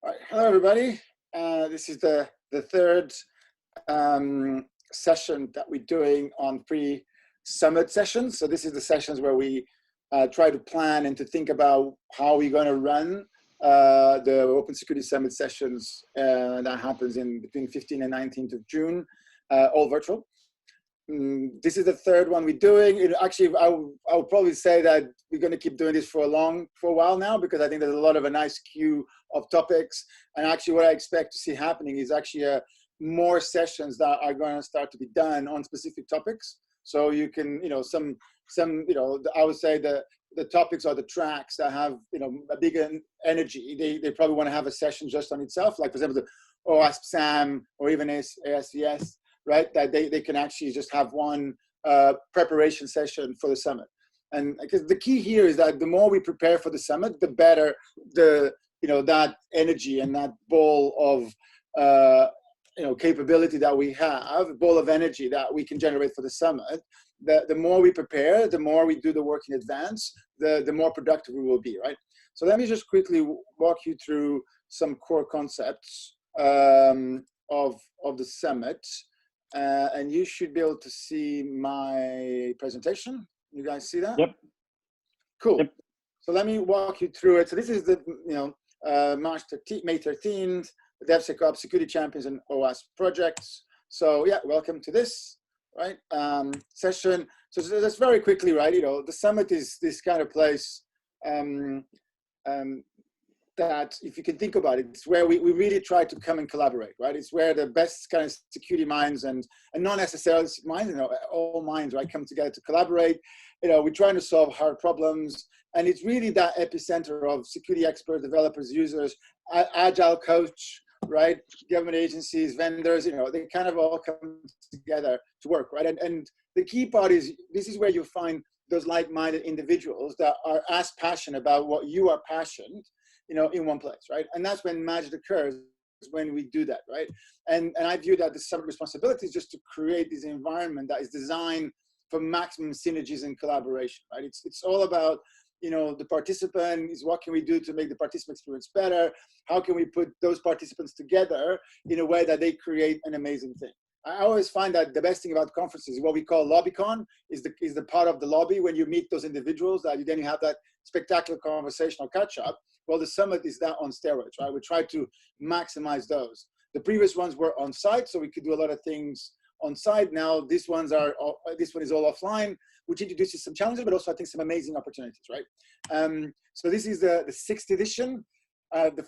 All right. Hello, everybody. This is the third session that we're doing on pre-summit sessions. So this is the sessions where we try to plan and to think about how we're going to run the Open Security Summit sessions that happens in between 15th and 19th of June, all virtual. This is the third one we're doing. Actually, I would probably say that we're going to keep doing this for a while now, because I think there's a lot of a nice queue of topics. And actually, what I expect to see happening is actually more sessions that are going to start to be done on specific topics. So you can, I would say the topics or the tracks that have, a bigger energy. They probably want to have a session just on itself, like for example, the OWASP SAM or even ASCS. Right, that they can actually just have one preparation session for the summit. And because the key here is that the more we prepare for the summit, the better that energy and that ball of capability that we have, ball of energy that we can generate for the summit. The more we prepare, the more we do the work in advance, the more productive we will be, right? So let me just quickly walk you through some core concepts of the summit. And you should be able to see my presentation. You guys see that? Yep. Cool. Yep. So let me walk you through it. So this is the May 13th, the DevSecOps Security Champions and OWASP Projects. So yeah, welcome to this session. So just very quickly, right? The summit is this kind of place that, if you can think about it, it's where we really try to come and collaborate, right? It's where the best kind of security minds and not necessarily minds, all minds, right, come together to collaborate. We're trying to solve hard problems, and it's really that epicenter of security experts, developers, users, agile coach, right? Government agencies, vendors, they kind of all come together to work, right? And the key part is, this is where you find those like-minded individuals that are as passionate about what you are passionate, in one place, right? And that's when magic occurs, when we do that, right? And I view that the summit responsibility is just to create this environment that is designed for maximum synergies and collaboration, right? It's all about, the participant is, what can we do to make the participant experience better? How can we put those participants together in a way that they create an amazing thing? I always find that the best thing about conferences is what we call LobbyCon, is the part of the lobby when you meet those individuals that you have that spectacular conversational catch up. Well, the summit is that on steroids, right? We try to maximize those. The previous ones were on site, so we could do a lot of things on site. Now this one is all offline, which introduces some challenges, but also I think some amazing opportunities, right? So this is the 6th edition.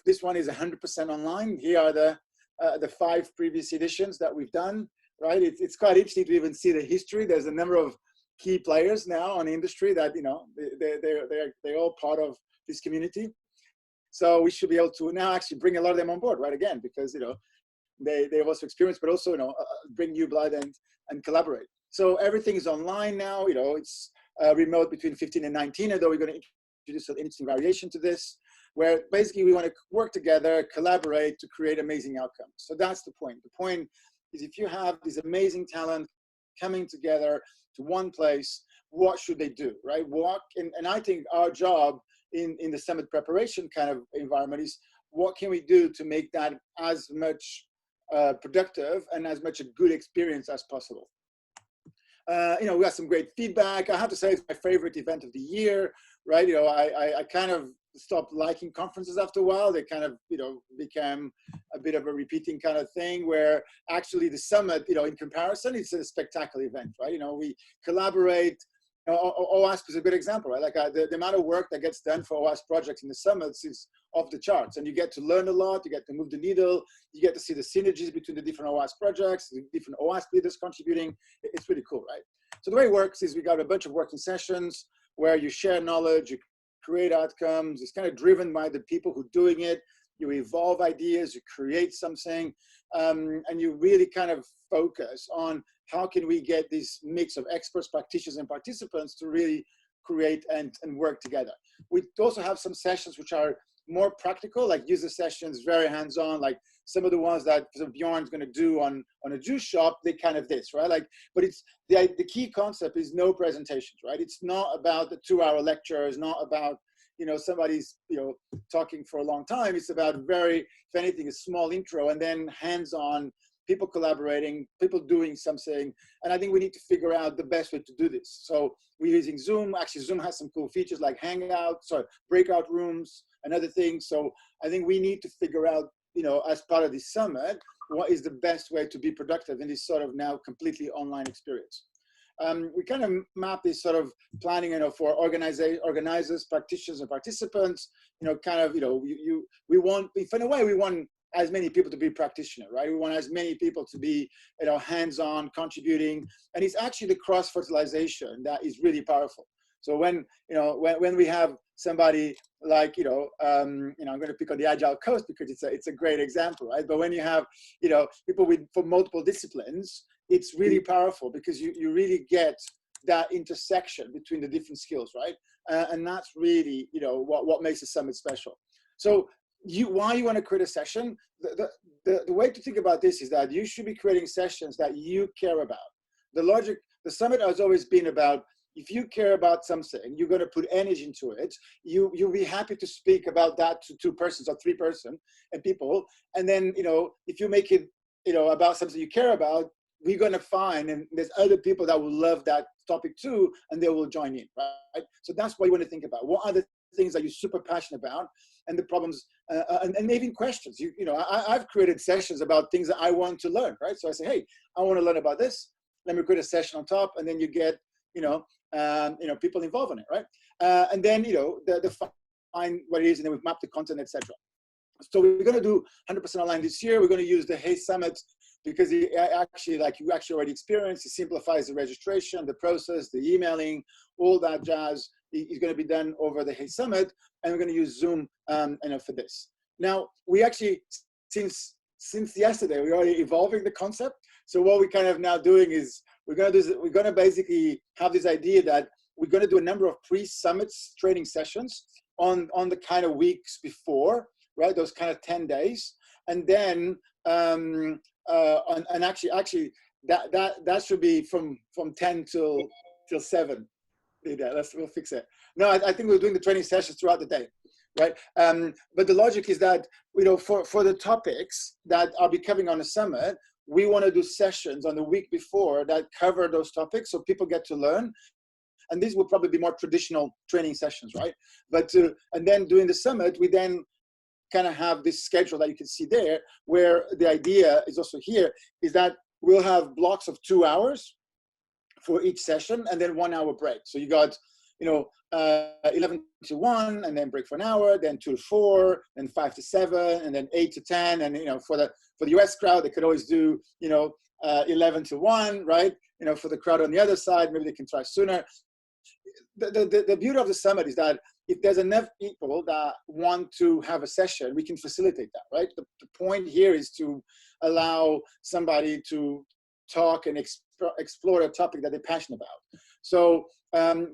This one is 100% online. Here are the 5 previous editions that we've done, right? It's quite interesting to even see the history. There's a number of key players now on the industry that, they're all part of this community. So we should be able to now actually bring a lot of them on board, right? Again, because, they have also experience, but also, bring new blood and collaborate. So everything is online now, it's remote between 15 and 19, although we're going to introduce an interesting variation to this, where basically we want to work together, collaborate to create amazing outcomes. So that's the point. The point is, if you have this amazing talent coming together to one place, what should they do, right? And I think our job in the summit preparation kind of environment is, what can we do to make that as much productive and as much a good experience as possible? We got some great feedback. I have to say it's my favorite event of the year, right? I kind of stopped liking conferences after a while. They kind of, became a bit of a repeating kind of thing, where actually the summit, in comparison, it's a spectacular event, right? We collaborate. OWASP is a good example, right? Like the amount of work that gets done for OWASP projects in the summits is off the charts, and you get to learn a lot, you get to move the needle, you get to see the synergies between the different OWASP projects, the different OWASP leaders contributing. It's really cool, right? So the way it works is we got a bunch of working sessions where you share knowledge, you create outcomes. It's kind of driven by the people who are doing it. You evolve ideas, you create something, and you really kind of focus on how can we get this mix of experts, practitioners, and participants to really create and work together. We also have some sessions which are more practical, like user sessions, very hands-on, like some of the ones that Bjorn's going to do on a juice shop, they kind of this, right? Like, but it's the key concept is no presentations, right? It's not about the 2-hour lecture. It's not about somebody's, talking for a long time. It's about if anything, a small intro, and then hands-on, people collaborating, people doing something. And I think we need to figure out the best way to do this. So we're using Zoom. Actually, Zoom has some cool features like breakout rooms and other things. So I think we need to figure out, as part of this summit, what is the best way to be productive in this sort of now completely online experience. We kind of map this sort of planning, for organizers, practitioners, and participants. We want, if in a way, we want as many people to be practitioner, right? We want as many people to be, hands-on, contributing, and it's actually the cross-fertilization that is really powerful. So when we have somebody like, I'm going to pick on the Agile Coast because it's a great example, right? But when you have, people from multiple disciplines, it's really powerful because you really get that intersection between the different skills, right? And that's really, what makes a summit special. So why you want to create a session? The way to think about this is that you should be creating sessions that you care about. The summit has always been about, if you care about something, you're going to put energy into it. You'll be happy to speak about that to 2 persons or 3 person and people. And then, if you make it, about something you care about, we're going to find, and there's other people that will love that topic too, and they will join in, right? So that's what you want to think about. What are the things that you're super passionate about, and the problems, and even questions. I've created sessions about things that I want to learn, right? So I say, hey, I want to learn about this. Let me create a session on top, and then you get, people involved in it, right? And then, find what it is, and then we've mapped the content, etc. So we're going to do 100% online this year. We're going to use the Hey Summit because it actually, like you actually already experienced, it simplifies the registration, the process, the emailing, all that jazz is going to be done over the Hey Summit, and we're going to use Zoom, for this. Now, we actually, since yesterday, we're already evolving the concept. So what we're kind of now doing is we're going to basically have this idea that we're going to do a number of pre-summits training sessions on the kind of weeks before, right? Those kind of 10 days, and then actually that should be from 10 till 7. Yeah, we'll fix it. No, I think we're doing the training sessions throughout the day, right? But the logic is that, for the topics that I'll be covering on the summit, we want to do sessions on the week before that cover those topics so people get to learn. And these will probably be more traditional training sessions, right? But and then during the summit, we then kind of have this schedule that you can see there, where the idea is also here, is that we'll have blocks of 2 hours for each session, and then 1 hour break. So you got, 11 to 1, and then break for an hour, then 2 to 4, then 5 to 7, and then 8 to 10. And, for the US crowd, they could always do, 11 to 1, right? For the crowd on the other side, maybe they can try sooner. The beauty of the summit is that if there's enough people that want to have a session, we can facilitate that, right? The point here is to allow somebody to talk and explore a topic that they're passionate about. So,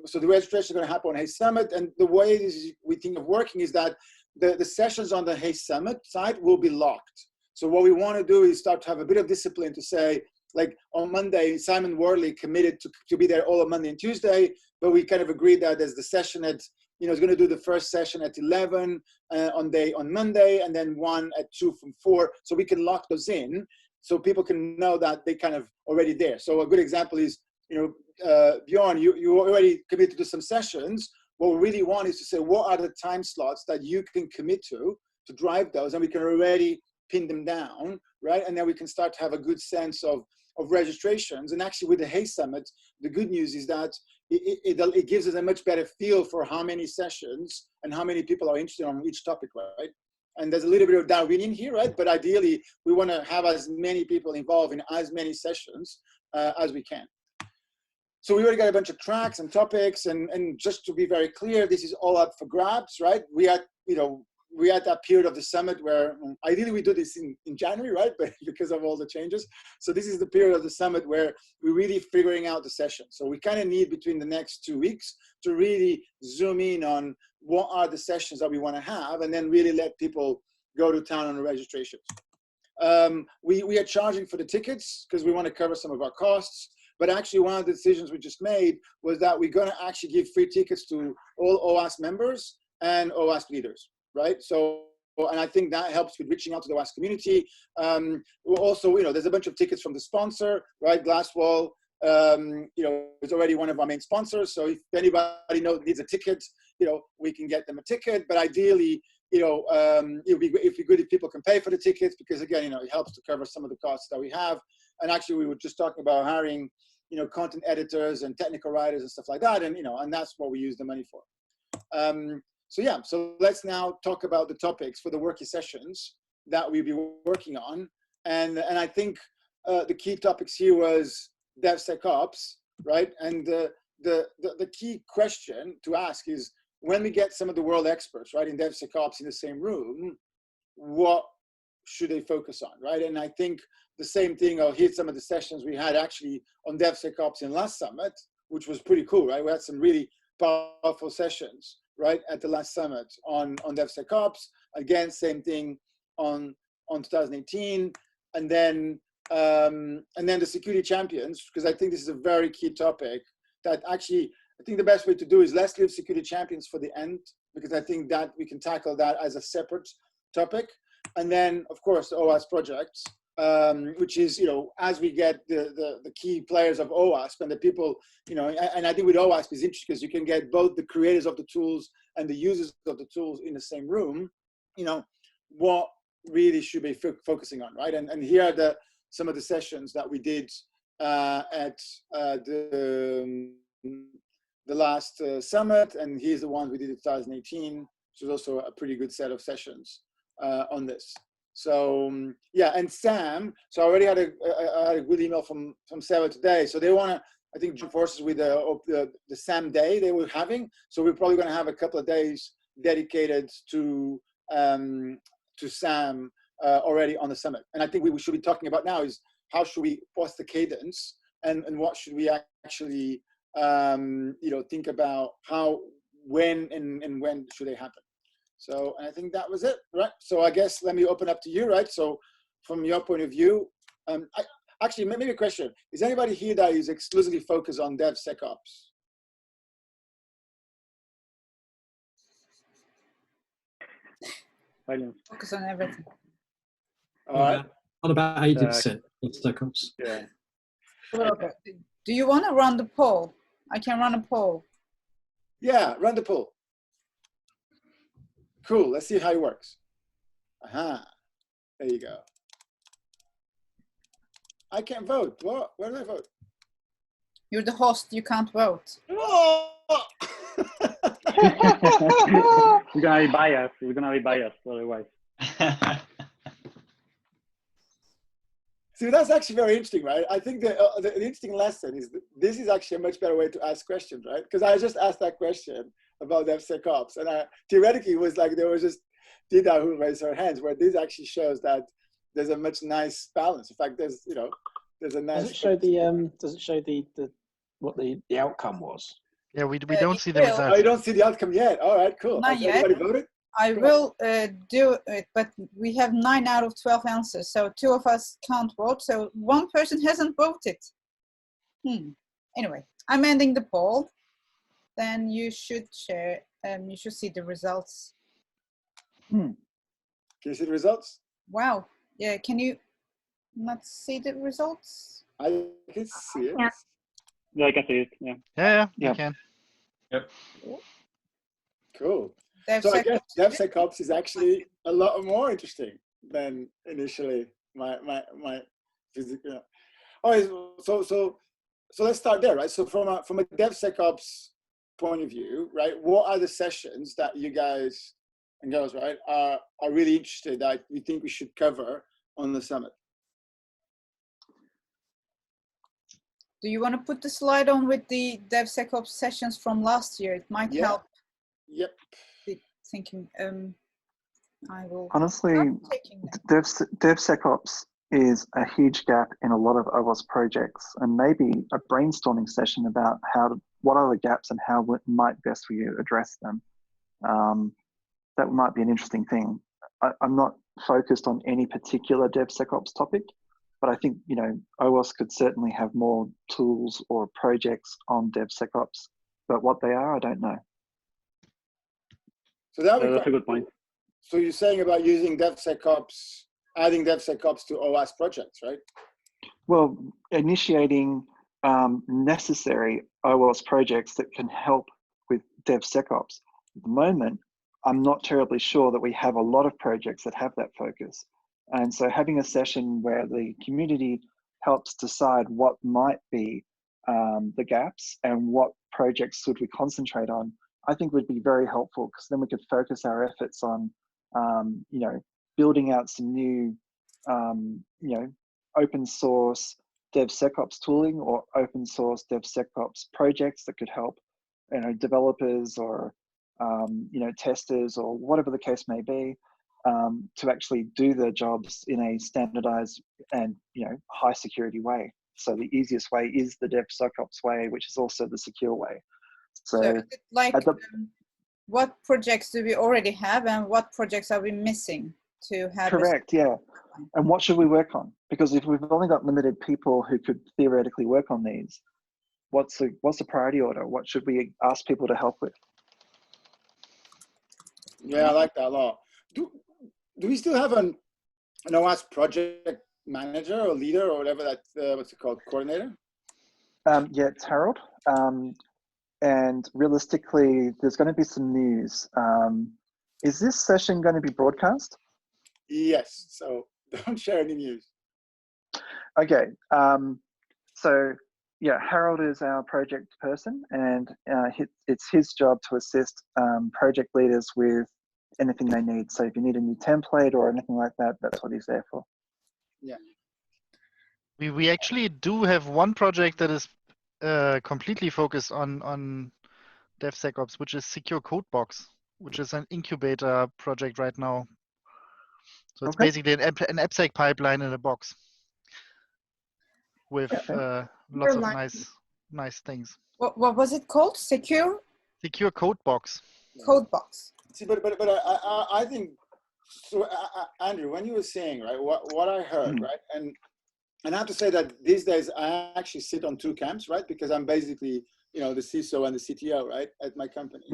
so the registration is going to happen on Hey Summit, and the way we think of working is that the sessions on the Hey Summit site will be locked. So what we want to do is start to have a bit of discipline to say, like on Monday, Simon Worley committed to be there all on Monday and Tuesday, but we kind of agreed that there's the session at, is going to do the first session at 11 on Monday, and then 1 at 2 from 4. So we can lock those in so people can know that they kind of already there. So a good example is, Bjorn, you already committed to some sessions. What we really want is to say, what are the time slots that you can commit to drive those, and we can already pin them down, right? And then we can start to have a good sense of registrations. And actually with the Hey Summit, the good news is that it gives us a much better feel for how many sessions and how many people are interested on each topic, right? And there's a little bit of Darwinian here, right? But ideally, we want to have as many people involved in as many sessions as we can. So we already got a bunch of tracks and topics, and just to be very clear, this is all up for grabs, right? We're at that period of the summit where ideally we do this in January, right? But because of all the changes. So this is the period of the summit where we're really figuring out the session. So we kind of need between the next 2 weeks to really zoom in on what are the sessions that we want to have, and then really let people go to town on the registrations. We are charging for the tickets because we want to cover some of our costs. But actually, one of the decisions we just made was that we're going to actually give free tickets to all OWASP members and OWASP leaders, right? So, and I think that helps with reaching out to the OWASP community. Also, there's a bunch of tickets from the sponsor, right? Glasswall, is already one of our main sponsors. So if anybody needs a ticket, we can get them a ticket. But ideally, it would be good if people can pay for the tickets, because again, it helps to cover some of the costs that we have. And actually, we were just talking about hiring, content editors and technical writers and stuff like that, and and that's what we use the money for. So let's now talk about the topics for the working sessions that we'll be working on. And I think the key topics here was DevSecOps, right? And the key question to ask is, when we get some of the world experts, right, in DevSecOps in the same room, what should they focus on, right? And I think the same thing, I'll hit some of the sessions we had actually on DevSecOps in last summit, which was pretty cool, right? We had some really powerful sessions, right, at the last summit on DevSecOps. Again, same thing on 2018, and then the security champions, because I think this is a very key topic that actually, I think the best way to do is let's leave security champions for the end, because I think that we can tackle that as a separate topic. And then, of course, the OWASP projects, which is, as we get the key players of OWASP and the people, and I think with OWASP is interesting because you can get both the creators of the tools and the users of the tools in the same room, what really should be focusing on, right? And here are some of the sessions that we did at the last summit, and here's the ones we did in 2018, which was also a pretty good set of sessions on this. So and Sam, so I already had a good email from Sarah today. So they want to, I think, join forces with the Sam Day they were having. So we're probably going to have a couple of days dedicated to Sam already on the summit. And I think we should be talking about now is what's the cadence, and what should we actually think about, when should they happen. So, and I think that was it, right? So I guess let me open up to you, right? So from your point of view, actually, maybe a question. Is anybody here that is exclusively focused on DevSecOps? Focus on everything. All right. What about how you did DevSecOps? Yeah. Okay. Do you want to run the poll? I can run a poll. Yeah, run the poll. Cool, let's see how it works. Aha, there you go. I can't vote. What? Where do I vote? You're the host, you can't vote. Oh! We're gonna be biased. We're gonna be biased otherwise. See, that's actually very interesting, right? I think the interesting lesson is this is actually a much better way to ask questions, right? Because I just asked that question about DevSecOps, and theoretically it was like there was just Dida who raised her hands, where this actually shows that there's a much nice balance. In fact, there's a nice. Does it show what the outcome was? Yeah, we don't see the results. Oh, you don't see the outcome yet. All right, cool. Not yet. Everybody voted? I will do it, but we have 9 out of 12 answers, so 2 of us can't vote. So 1 person hasn't voted. Anyway, I'm ending the poll. Then you should share. You should see the results. Can you see the results? Wow. Yeah. Can you not see the results? I can see it. Yeah, I can see it. Yeah. Yeah, you can. Yep. Cool. So I guess DevSecOps is actually a lot more interesting than initially my physical. All right, so let's start there, right? So from a DevSecOps point of view, right, what are the sessions that you guys and girls, right, are really interested that we think we should cover on the summit? Do you want to put the slide on with the DevSecOps sessions from last year? It might help. Yep. Thinking. I will. Honestly, DevSecOps is a huge gap in a lot of OWASP projects, and maybe a brainstorming session about what are the gaps and how it might best for you address them. That might be an interesting thing. I'm not focused on any particular DevSecOps topic, but I think OWASP could certainly have more tools or projects on DevSecOps. But what they are, I don't know. So that That's a good point. So you're saying about using DevSecOps, adding DevSecOps to OWASP projects, right? Well, initiating necessary OWASP projects that can help with DevSecOps. At the moment, I'm not terribly sure that we have a lot of projects that have that focus. And so having a session where the community helps decide what might be the gaps and what projects should we concentrate on, I think would be very helpful, because then we could focus our efforts on, you know, building out some new, you know, open source DevSecOps tooling or open source DevSecOps projects that could help, you know, developers or, you know, testers or whatever the case may be, to actually do their jobs in a standardized and, you know, high security way. So the easiest way is the DevSecOps way, which is also the secure way. So is it like, at the, what projects do we already have and what projects are we missing to have? correct, yeah. And what should we work on? Because if we've only got limited people who could theoretically work on these, what's the priority order? What should we ask people to help with? Yeah, I like that a lot. Do we still have an OWASP project manager or leader or whatever that, what's it called, coordinator? Yeah, it's Harold. And realistically, there's going to be some news. Is this session going to be broadcast? Yes, so don't share any news. Okay, so yeah, Harold is our project person, and it's his job to assist project leaders with anything they need. So if you need a new template or anything like that, that's what he's there for. Yeah. We actually do have one project that is completely focused on DevSecOps, which is Secure Codebox, which is an incubator project right now. So it's basically an AppSec pipeline in a box with lots of nice things. What was it called? Secure Codebox. Codebox. See, but I think so. Andrew, when you were saying, right, what I heard, right, and I have to say that these days I actually sit on two camps, right, because I'm basically, you know, the CISO and the CTO, right, at my company,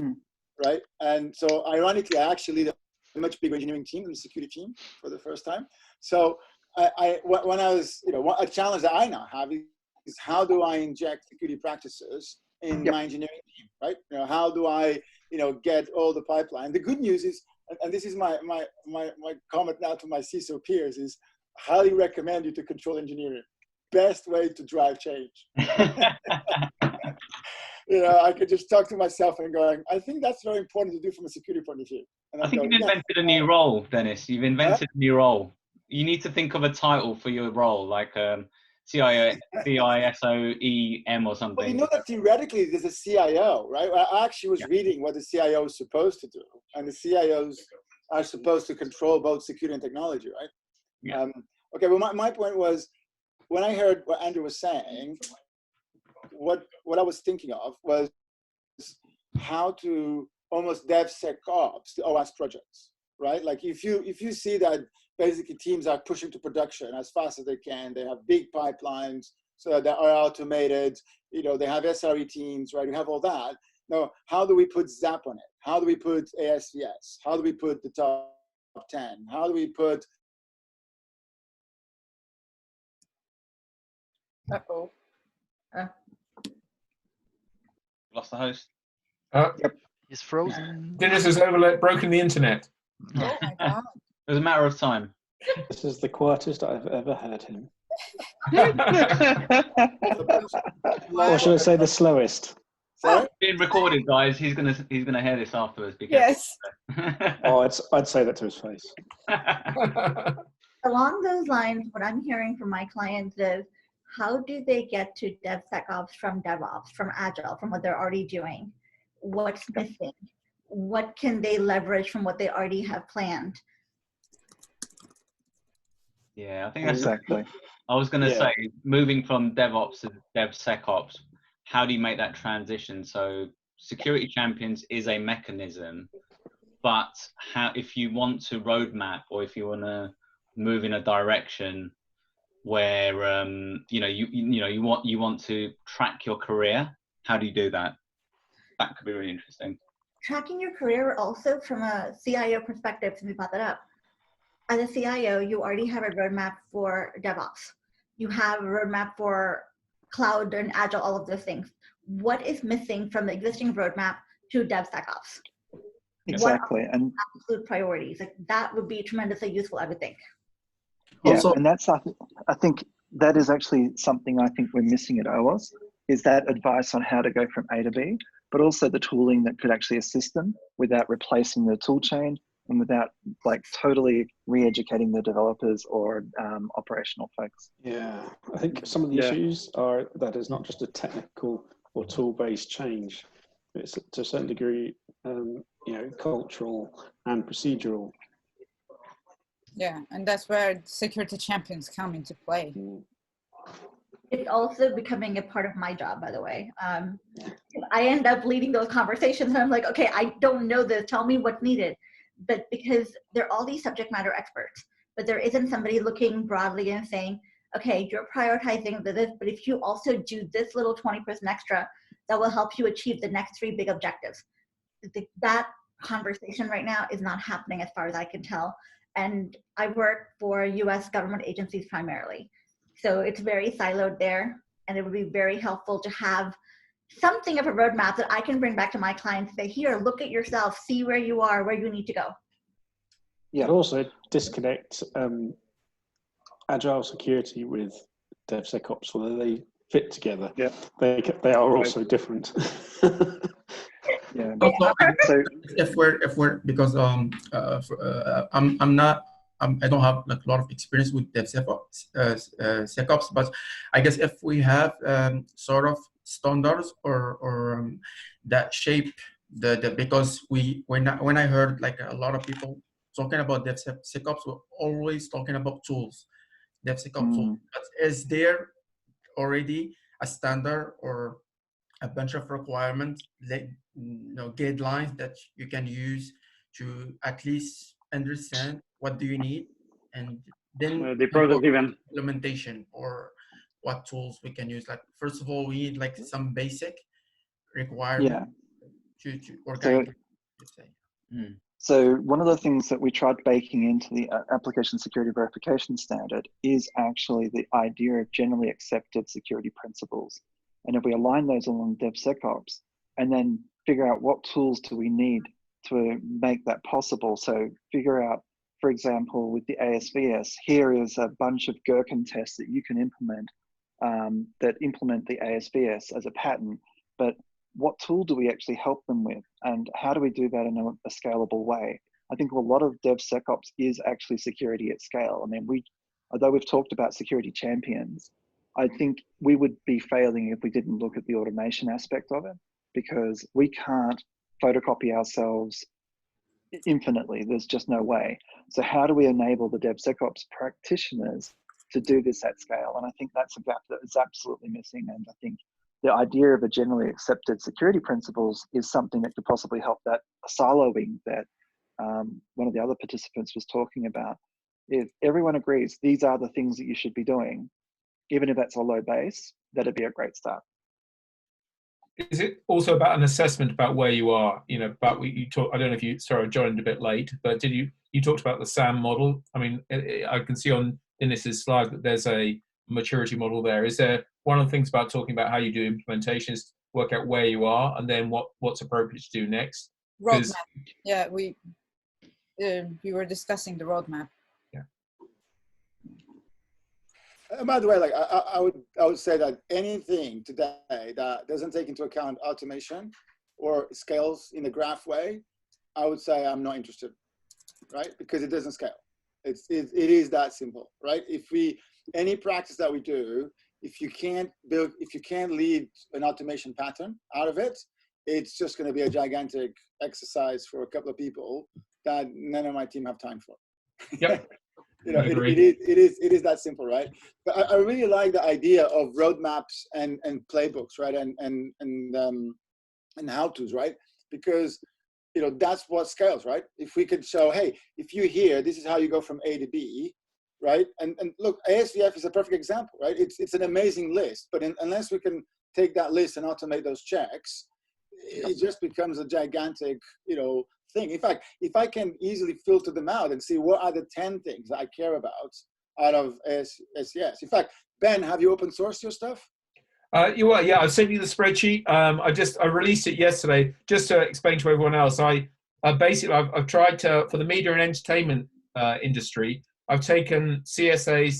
right, and so ironically, I actually lead a much bigger engineering team than the security team for the first time. So when I was, you know, a challenge that I now have is how do I inject security practices in my engineering team, right? You know, how do I, you know, get all the pipeline? The good news is, and this is my comment now to my CISO peers, is highly recommend you to control engineering. Best way to drive change. You know, I could just talk to myself and going, I think that's very important to do from a security point of view. And I think you've invented a new role, Dennis. You've invented a new role. You need to think of a title for your role, like CISOEM or something. Well, you know that theoretically there's a CIO, right? I actually was reading what the CIO is supposed to do, and the CIOs are supposed to control both security and technology, right? Yeah. Okay, well, my point was, when I heard what Andrew was saying, what I was thinking of was how to almost DevSecOps the OWASP projects, right? Like if you see that basically teams are pushing to production as fast as they can, they have big pipelines so that they are automated, you know, they have SRE teams, right? We have all that. Now, how do we put ZAP on it? How do we put ASVS? How do we put the top 10? How do we put... Uh-oh. Lost the host. Yep. He's frozen. Dennis has broken the internet. Oh my God. It was a matter of time. This is the quietest I've ever heard him. Or should I say the slowest? Sorry? Being recorded, guys. He's gonna hear this afterwards. Yes. Oh, I'd say that to his face. Along those lines, what I'm hearing from my clients is, how do they get to DevSecOps from DevOps, from Agile, from what they're already doing? What's missing? What can they leverage from what they already have planned? Yeah, I think that's exactly. I was going to say, moving from DevOps to DevSecOps, how do you make that transition? So security champions is a mechanism, but if you want to roadmap, or if you want to move in a direction where you want to track your career, how do you do that? That could be really interesting. tracking your career also from a CIO perspective, since we brought that up. As a CIO, you already have a roadmap for DevOps. You have a roadmap for cloud and agile, all of those things. What is missing from the existing roadmap to DevSecOps? Exactly. What are the absolute priorities? Like, that would be tremendously useful, I would think. Yeah, Also- and that's, I think that is actually something I think we're missing at OWASP, is that advice on how to go from A to B, but also the tooling that could actually assist them without replacing the tool chain and without like totally re-educating the developers or operational folks. Yeah, I think some of the issues are that it's not just a technical or tool-based change. It's to a certain degree, you know, cultural and procedural. Yeah, and that's where security champions come into play. It's also becoming a part of my job, by the way. I end up leading those conversations and I'm like, okay, I don't know this, tell me what's needed. But because there are all these subject matter experts, but there isn't somebody looking broadly and saying, okay, you're prioritizing this, but if you also do this little 20% extra, that will help you achieve the next 3 big objectives. That conversation right now is not happening as far as I can tell. And I work for US government agencies primarily. So it's very siloed there, and it would be very helpful to have something of a roadmap that I can bring back to my clients and say, here, look at yourself, see where you are, where you need to go. Yeah, but also disconnect agile security with DevSecOps, so that they fit together. Yeah, they are also different. Yeah. Also, So if we're because I'm not. I don't have like a lot of experience with DevSecOps, SecOps, but I guess if we have sort of standards or that shape the because when I heard like a lot of people talking about DevSecOps, we're always talking about tools, DevSecOps tools. But is there already a standard or a bunch of requirements, like guidelines that you can use to at least understand what do you need, and then The product event implementation or what tools we can use? Like, first of all, we need like some basic requirement to organize. So one of the things that we tried baking into the application security verification standard is actually the idea of generally accepted security principles. And if we align those along DevSecOps and then figure out what tools do we need to make that possible. So figure out, for example, with the ASVS, here is a bunch of Gherkin tests that you can implement that implement the ASVS as a pattern, but what tool do we actually help them with? And how do we do that in a scalable way? I think a lot of DevSecOps is actually security at scale. I mean, although we've talked about security champions, I think we would be failing if we didn't look at the automation aspect of it, because we can't photocopy ourselves infinitely. There's just no way. So how do we enable the DevSecOps practitioners to do this at scale? And I think that's a gap that is absolutely missing. And I think the idea of a generally accepted security principles is something that could possibly help that siloing that one of the other participants was talking about. If everyone agrees these are the things that you should be doing, even if that's a low base, that'd be a great start. Is it also about an assessment about where you are? You know, about what you talk. I don't know if you. Sorry, I joined a bit late, but did you talked about the SAM model? I mean, I can see on Dennis's slide that there's a maturity model there. Is there one of the things about talking about how you do implementations, work out where you are, and then what's appropriate to do next? Roadmap. Yeah, we were discussing the roadmap. Yeah. By the way, like I would say that anything today that doesn't take into account automation or scales in a graph way, I would say I'm not interested, right? Because it doesn't scale. It is that simple, right? Any practice that we do, if you can't lead an automation pattern out of it, it's just going to be a gigantic exercise for a couple of people that none of my team have time for. Yep. You know, it is that simple, right? But I really like the idea of roadmaps and playbooks, right? And how-tos, right? Because that's what scales, right? If we could show, hey, if you're here, this is how you go from A to B, right? And look, ASVF is a perfect example, right? It's an amazing list, but unless we can take that list and automate those checks, it just becomes a gigantic, thing. In fact, if I can easily filter them out and see what are the 10 things I care about out of SES. In fact, Ben, have you open sourced your stuff? Yeah, I've sent you the spreadsheet. I released it yesterday. Just to explain to everyone else, basically I've tried to, for the media and entertainment industry, I've taken CSA,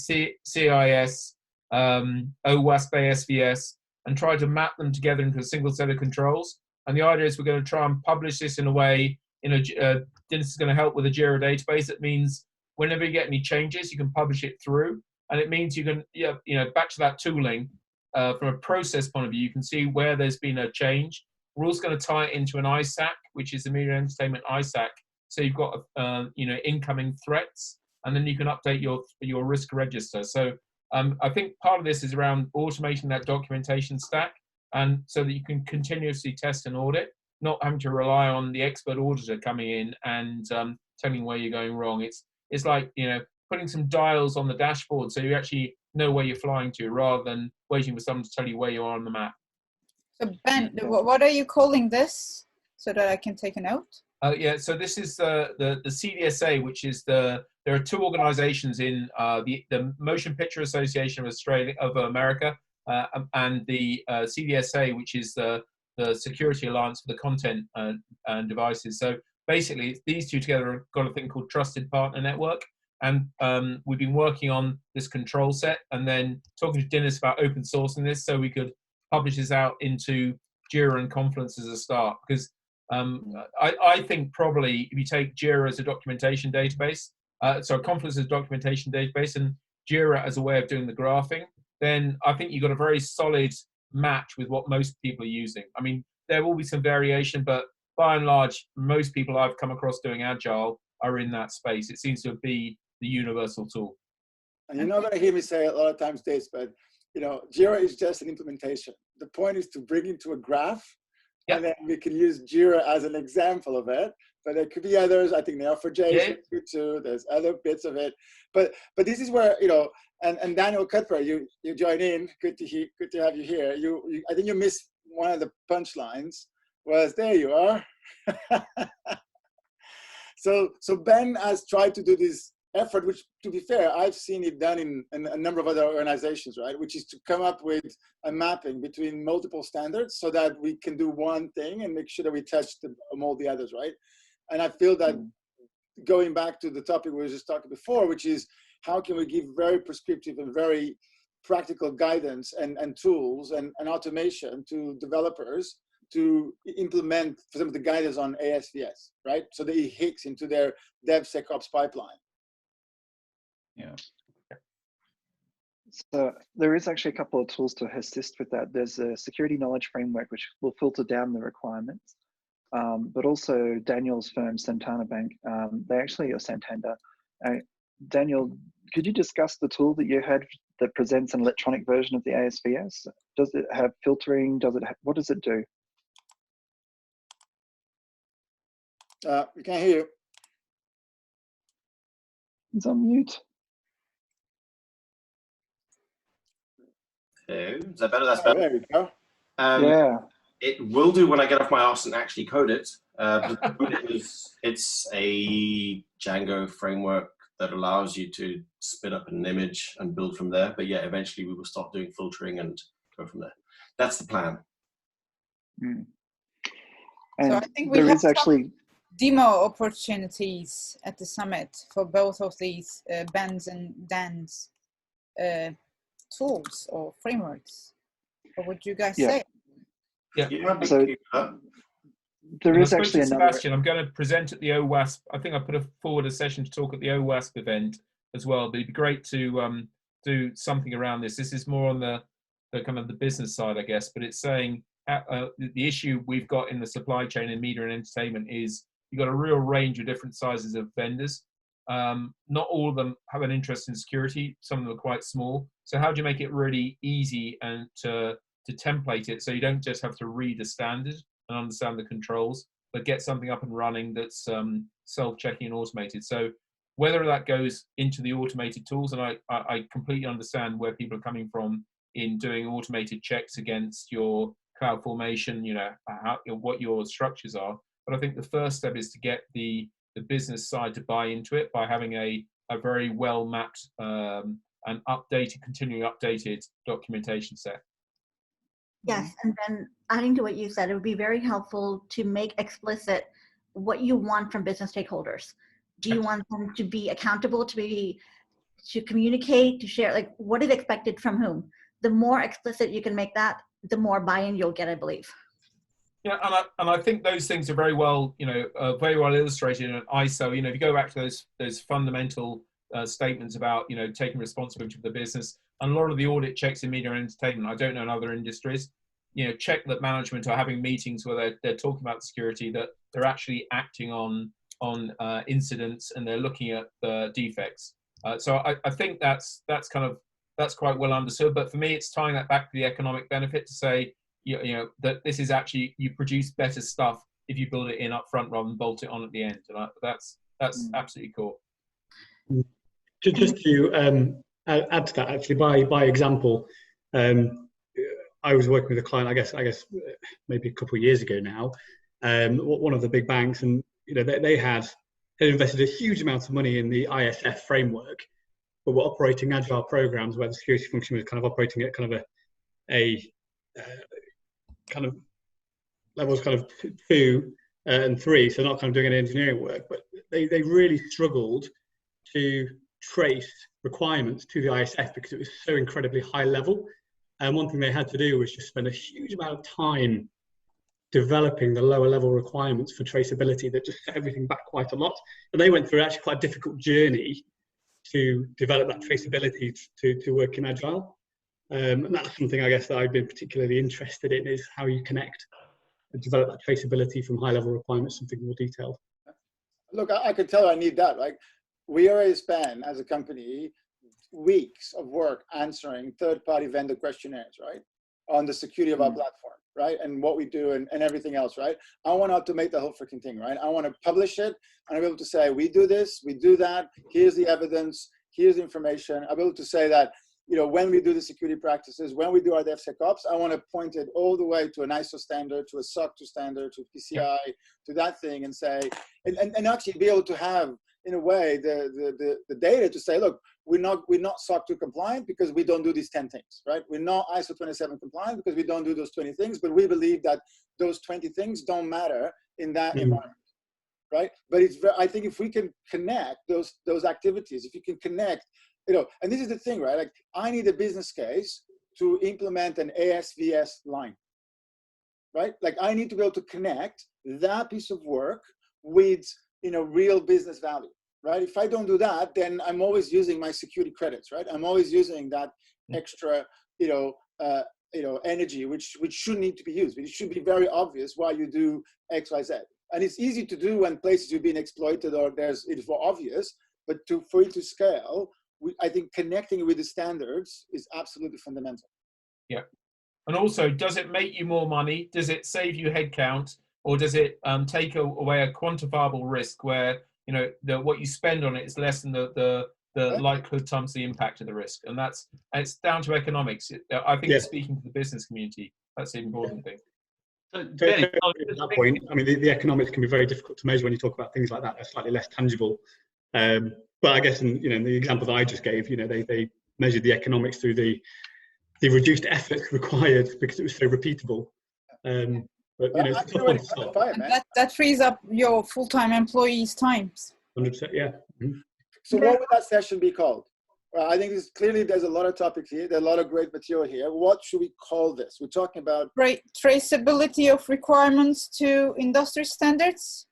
CIS, OWASP ASVS, and tried to map them together into a single set of controls. And the idea is we're going to try and publish this in a way, this is going to help with a Jira database. It means whenever you get any changes, you can publish it through. And it means you can, back to that tooling, from a process point of view, you can see where there's been a change. We're also going to tie it into an ISAC, which is the media and entertainment ISAC. So you've got, incoming threats, and then you can update your risk register. So I think part of this is around automating that documentation stack, and so that you can continuously test and audit, not having to rely on the expert auditor coming in and telling where you're going wrong. It's like, putting some dials on the dashboard so you actually know where you're flying to, rather than waiting for someone to tell you where you are on the map. So Ben, what are you calling this so that I can take a note? Yeah, so this is the CDSA, which is there are two organizations in the Motion Picture Association of America, and the CDSA, which is the Security Alliance for the Content and Devices. So basically, these two together have got a thing called Trusted Partner Network. And we've been working on this control set, and then talking to Dennis about open sourcing this so we could publish this out into Jira and Confluence as a start. Because I think probably if you take Jira as a documentation database, Confluence as a documentation database, and Jira as a way of doing the graphing, then I think you've got a very solid match with what most people are using. I mean, there will be some variation, but by and large, most people I've come across doing Agile are in that space. It seems to be the universal tool. And you're not going to hear me say a lot of times this, but Jira is just an implementation. The point is to bring it to a graph, and then we can use Jira as an example of it. But there could be others. I think Neo4j is too. There's other bits of it. But this is where and Daniel Cuthbert, you join in. Good to have you here. I think you missed one of the punchlines. Was there you are. So Ben has tried to do this effort, which, to be fair, I've seen it done in a number of other organizations, right? Which is to come up with a mapping between multiple standards so that we can do one thing and make sure that we touch all the others, right? And I feel that going back to the topic we were just talking before, which is how can we give very prescriptive and very practical guidance and tools and automation to developers to implement, for example, the guidance on ASVS, right? So that it hits into their DevSecOps pipeline. Yeah. So there is actually a couple of tools to assist with that. There's a security knowledge framework, which will filter down the requirements. But also Daniel's firm, Santana Bank, they actually are Santander. Daniel, could you discuss the tool that you had that presents an electronic version of the ASVS? Does it have filtering? What does it do? We can't hear you. He's on mute. Hello. Is that better? That's better. There we go. Yeah. It will do when I get off my arse and actually code it. It's a Django framework that allows you to spin up an image and build from there. But yeah, eventually we will stop doing filtering and go from there. That's the plan. Mm. And so I think we have actually demo opportunities at the summit for both of these Ben's and Dan's tools or frameworks. What would you guys say? Yeah. So there is actually another. Sebastian, I'm going to present at the OWASP. I think I put forward a session to talk at the OWASP event as well. But it'd be great to do something around this. This is more on the kind of the business side, I guess. But it's saying the issue we've got in the supply chain in media and entertainment is you've got a real range of different sizes of vendors. Not all of them have an interest in security. Some of them are quite small. So how do you make it really easy and to template it so you don't just have to read a standard and understand the controls, but get something up and running that's self-checking and automated. So whether that goes into the automated tools, and I completely understand where people are coming from in doing automated checks against your cloud formation, what your structures are. But I think the first step is to get the business side to buy into it by having a very well mapped and continually updated documentation set. Yes, and then adding to what you said, it would be very helpful to make explicit what you want from business stakeholders. Do you want them to be accountable, to communicate, to share? Like, what is expected from whom? The more explicit you can make that, the more buy-in you'll get, I believe. Yeah, and I think those things are very well illustrated in ISO. If you go back to those fundamental statements about taking responsibility for the business, and a lot of the audit checks in media and entertainment, I don't know in other industries, check that management are having meetings where they're talking about security, that they're actually acting on incidents and they're looking at the defects. So I think that's quite well understood. But for me, it's tying that back to the economic benefit to say, that this is actually, you produce better stuff if you build it in up front rather than bolt it on at the end. And that's absolutely cool. Just to add to that, actually, by example, I was working with a client, I guess maybe a couple of years ago now, one of the big banks, and they had invested a huge amount of money in the ISF framework, but were operating agile programs where the security function was kind of operating at kind of a kind of levels kind of 2 and 3, so not kind of doing any engineering work, but they really struggled to trace requirements to the ISF because it was so incredibly high level. And one thing they had to do was just spend a huge amount of time developing the lower level requirements for traceability that just set everything back quite a lot. And they went through actually quite a difficult journey to develop that traceability to work in Agile. And that's something I guess that I've been particularly interested in, is how you connect and develop that traceability from high level requirements, something more detailed. Look, I could tell I need that. Like, we already spend as a company weeks of work answering third-party vendor questionnaires, right, on the security of our platform, right, and what we do and everything else, right? I want to automate the whole freaking thing, right? I want to publish it, and I'll be able to say, we do this, we do that, here's the evidence, here's the information. I'll be able to say that, when we do the security practices, when we do our DevSecOps, I want to point it all the way to an ISO standard, to a SOC 2 standard, to PCI, to that thing, and say, and actually be able to have, in a way, the data to say, look, we're not SOC 2 compliant because we don't do these 10 things, right? We're not ISO 27 compliant because we don't do those 20 things, but we believe that those 20 things don't matter in that environment, right? But I think if we can connect those activities, if you can connect, and this is the thing, right? Like, I need a business case to implement an ASVS line, right? Like, I need to be able to connect that piece of work with, real business value, right? If I don't do that, then I'm always using my security credits, right? I'm always using that extra, energy, which shouldn't need to be used. It should be very obvious why you do X, Y, Z. And it's easy to do when places you've been exploited or it's more obvious, but for it to scale, I think connecting with the standards is absolutely fundamental. Yeah. And also, does it make you more money? Does it save you headcount? Or does it take away a quantifiable risk where, what you spend on it is less than the likelihood times the impact of the risk? And it's down to economics. I think speaking to the business community, that's the important thing. So at that point, I mean, the economics can be very difficult to measure when you talk about things like that. They're slightly less tangible. But I guess in the example that I just gave, they measured the economics through the reduced effort required because it was so repeatable. But that frees up your full-time employees' times. 100%, yeah. So what would that session be called? Well, I think there's a lot of topics here. There's a lot of great material here. What should we call this? We're talking about traceability of requirements to industry standards,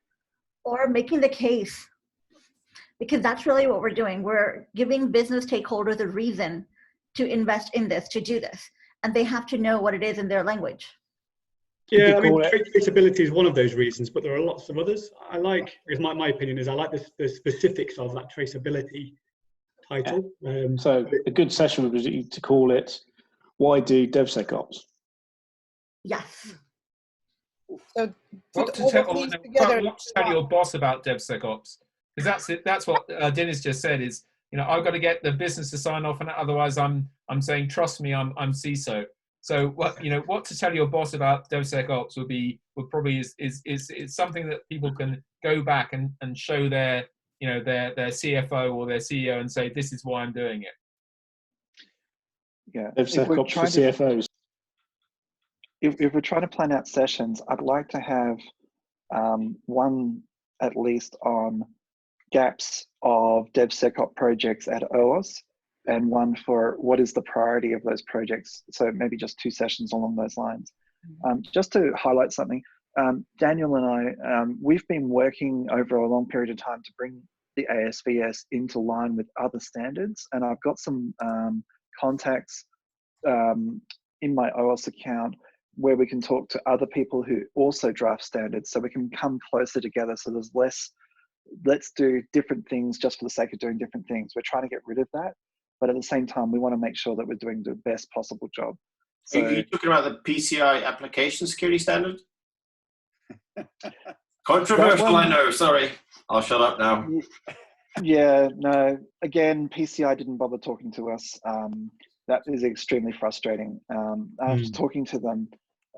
or making the case. Because that's really what we're doing. We're giving business stakeholders a reason to invest in this, to do this. And they have to know what it is in their language. Yeah, I mean, traceability is one of those reasons, but there are lots of others. Because my opinion is I like the specifics of that traceability title. Yeah. So a good session would be to call it, why do DevSecOps? Yes. So what to tell your boss about DevSecOps? Because that's what Dennis just said is, I've got to get the business to sign off on it. Otherwise I'm saying, trust me, I'm CISO. So what what to tell your boss about DevSecOps would probably is something that people can go back and show their their CFO or their CEO and say, this is why I'm doing it. Yeah, DevSecOps for CFOs. If we're trying to plan out sessions, I'd like to have one at least on gaps of DevSecOps projects at OWASP, and one for what is the priority of those projects. So maybe just 2 sessions along those lines. Just to highlight something, Daniel and I, we've been working over a long period of time to bring the ASVS into line with other standards. And I've got some contacts in my OWASP account where we can talk to other people who also draft standards, so we can come closer together. So there's less, let's do different things just for the sake of doing different things. We're trying to get rid of that. But at the same time, we want to make sure that we're doing the best possible job. So, are you talking about the PCI application security standard? Controversial, I know. Sorry, I'll shut up now. Yeah, no. Again, PCI didn't bother talking to us. That is extremely frustrating. After talking to them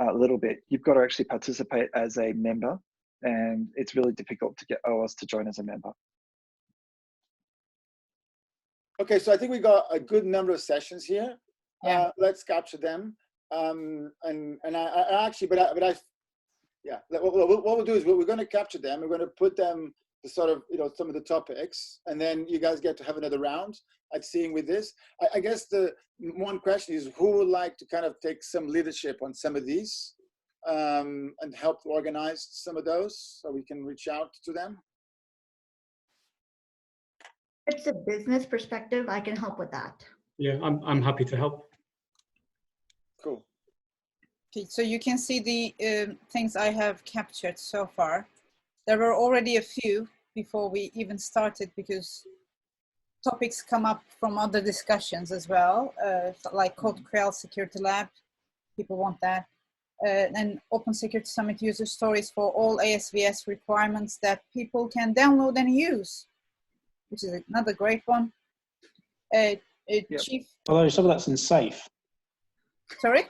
a little bit, you've got to actually participate as a member, and it's really difficult to get OWASP to join as a member. Okay, so I think we got a good number of sessions here. Yeah. Let's capture them. Yeah. What we'll do is what we're going to capture them. We're going to put them to sort of some of the topics, and then you guys get to have another round at seeing with this. I guess the one question is, who would like to kind of take some leadership on some of these and help organize some of those so we can reach out to them? It's a business perspective. I can help with that. Yeah, I'm happy to help. Cool. Okay, so you can see the things I have captured so far. There were already a few before we even started, because topics come up from other discussions as well, like CodeQuell Security Lab. People want that. And Open Security Summit user stories for all ASVS requirements that people can download and use, which is another great one. Yep. Chief. Although some of that's in SAFE. Sorry?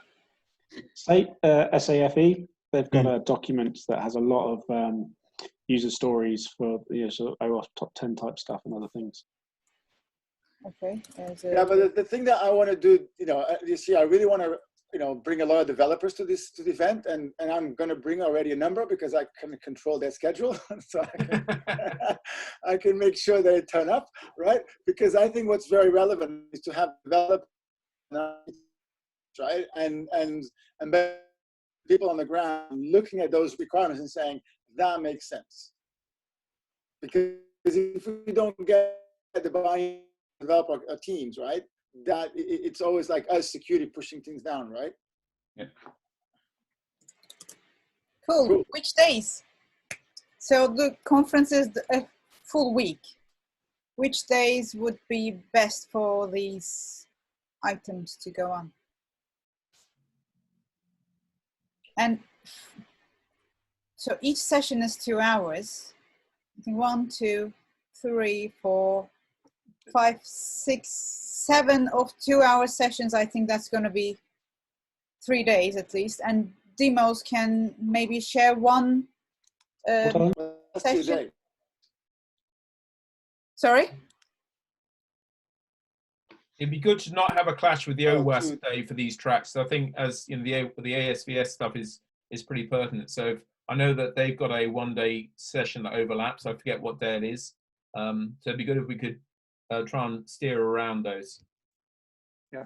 SAFE, SAFE, they've got a document that has a lot of user stories for sort of OWASP top 10 type stuff and other things. Okay. Yeah, but the thing that I want to do, this year, I really want to, bring a lot of developers to the event, and I'm going to bring already a number because I can control their schedule, so I can make sure they turn up, right? Because I think what's very relevant is to have developers, right, and people on the ground looking at those requirements and saying that makes sense. Because if we don't get the buy-in developer teams, right, that it's always like us security pushing things down, right? Yeah. Cool. Which days? So the conference is a full week. Which days would be best for these items to go on? And so each session is 2 hours. I think 1, 2, 3, 4, 5, 6, 7 of 2 hour sessions. I think that's going to be 3 days at least. And demos can maybe share one session. Sorry? It'd be good to not have a clash with the OWASP day for these tracks. So I think, as the ASVS stuff is pretty pertinent. So I know that they've got a 1 day session that overlaps. I forget what day it is. So it'd be good if we could try and steer around those. Yeah.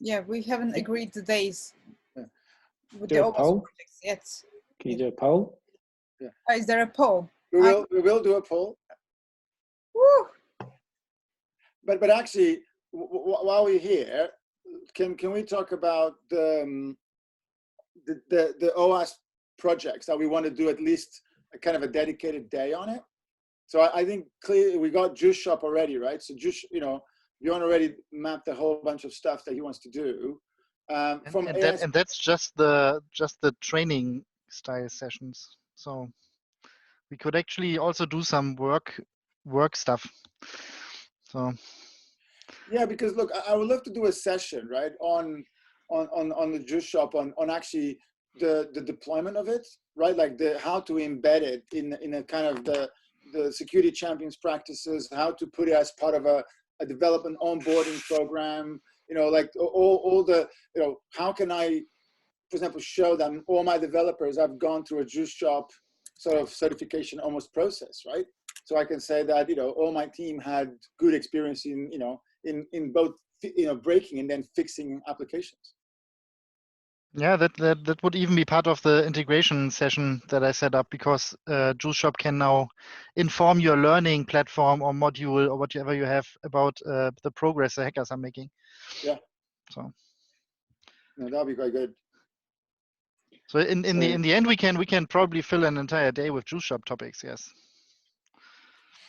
Yeah, we haven't agreed the days with Do the a poll? projects yet. Can you do a poll? Yeah. Is there a poll? We will do a poll. Woo! But actually, while we're here, can we talk about the OWASP projects that we want to do at least a kind of a dedicated day on it? So I think clearly we got Juice Shop already, right? So Juice, Bjorn already mapped a whole bunch of stuff that he wants to do. And that's just the training style sessions. So we could actually also do some work stuff. So yeah, because look, I would love to do a session, right, on on the juice shop on actually the deployment of it, right? Like how to embed it in a kind of the security champions practices, how to put it as part of a development onboarding program, like all the, how can I, for example, show them all my developers I've gone through a juice shop sort of certification almost process, right? So I can say that, all my team had good experience in, in both, breaking and then fixing applications. Yeah, that would even be part of the integration session that I set up, because Juice Shop can now inform your learning platform or module or whatever you have about the progress the hackers are making. Yeah. So. No, that'll be quite good. So in the end, we can probably fill an entire day with Juice Shop topics. Yes.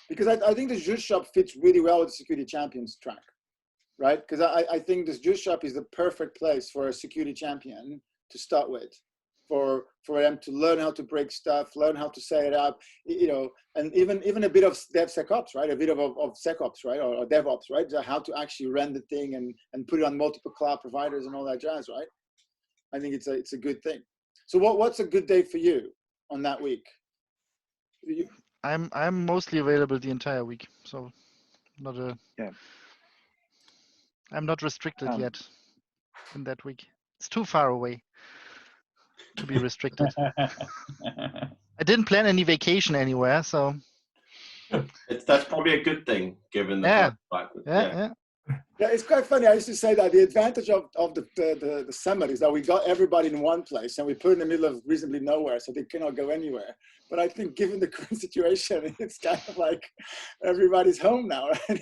Because I think the Juice Shop fits really well with the Security Champions track. Right? Because I think this juice shop is the perfect place for a security champion to start with, for them to learn how to break stuff, learn how to set it up, and even a bit of DevSecOps, right? A bit of SecOps, right? Or DevOps, right? How to actually run the thing and put it on multiple cloud providers and all that jazz, right? I think it's a good thing. So what's a good day for you on that week? I'm mostly available the entire week, so not a yeah. I'm not restricted yet in that week. It's too far away to be restricted. I didn't plan any vacation anywhere, so. That's probably a good thing, given the yeah. Yeah, it's quite funny. I used to say that the advantage of the summit is that we got everybody in one place and we put in the middle of reasonably nowhere, so they cannot go anywhere. But I think given the current situation, it's kind of like everybody's home now, right?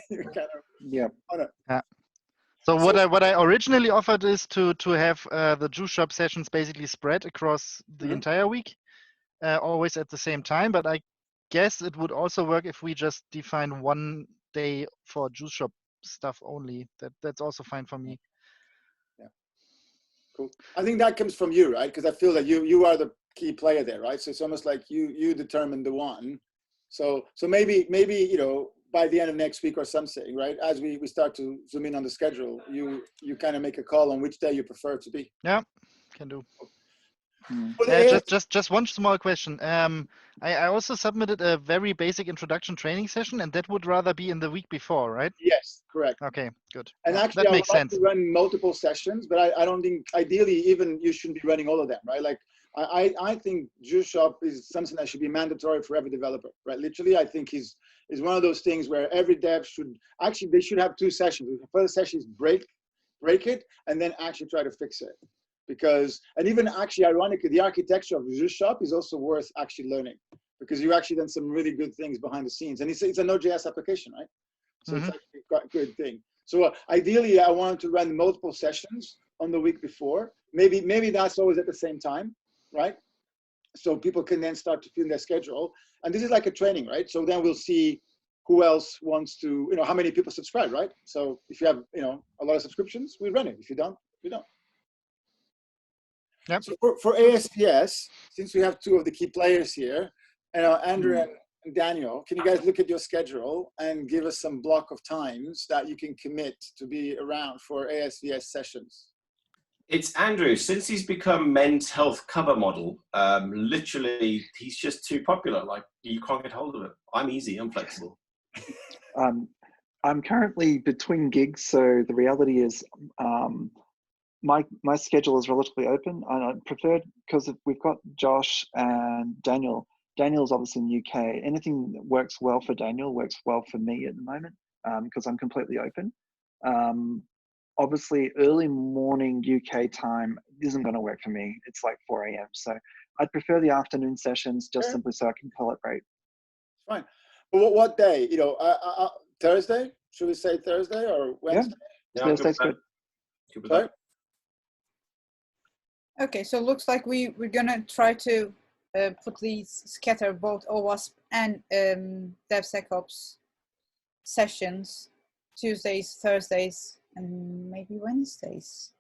Yeah. So what I originally offered is to have the Juice Shop sessions basically spread across the entire week, always at the same time. But I guess it would also work if we just define one day for Juice Shop stuff only. That's also fine for me. Yeah, cool. I think that comes from you, right? Because I feel that you are the key player there, right? So it's almost like you determine the one. So maybe by the end of next week or something, right? As we start to zoom in on the schedule, you kind of make a call on which day you prefer to be. Yeah, can do. Well, just one small question. I also submitted a very basic introduction training session, and that would rather be in the week before, right? Yes, correct. Okay, good. And actually, that makes sense. To run multiple sessions, but I don't think ideally even you shouldn't be running all of them, right? Like I think Juice Shop is something that should be mandatory for every developer, right? Literally, I think is one of those things where every dev they should have two sessions. The first session is break it, and then actually try to fix it. And even actually, ironically, the architecture of Juice Shop is also worth actually learning, because you actually done some really good things behind the scenes, and it's a Node.js application, right? So it's actually quite a good thing. So ideally, I wanted to run multiple sessions on the week before. Maybe that's always at the same time, right? So people can then start to fill their schedule. And this is like a training, right? So then we'll see who else wants to, how many people subscribe, right? So if you have, a lot of subscriptions, we run it. If you don't, we don't. Yep. So for ASPS, since we have two of the key players here, Andrew and Daniel, can you guys look at your schedule and give us some block of times that you can commit to be around for ASVS sessions? It's Andrew. Since he's become men's health cover model, literally he's just too popular. Like, you can't get hold of him. I'm easy. I'm flexible. I'm currently between gigs, so the reality is my schedule is relatively open. And I prefer, because we've got Josh and Daniel. Daniel's obviously in UK. Anything that works well for Daniel works well for me at the moment, because I'm completely open. Obviously, early morning UK time isn't going to work for me. It's like 4 a.m. So I'd prefer the afternoon sessions, just simply so I can collaborate. Fine. But what day? Thursday? Should we say Thursday or Wednesday? Yeah, Thursday's good. Sorry? Okay, so it looks like we're gonna try to put these scatter both OWASP and DevSecOps sessions, Tuesdays, Thursdays, and maybe Wednesdays.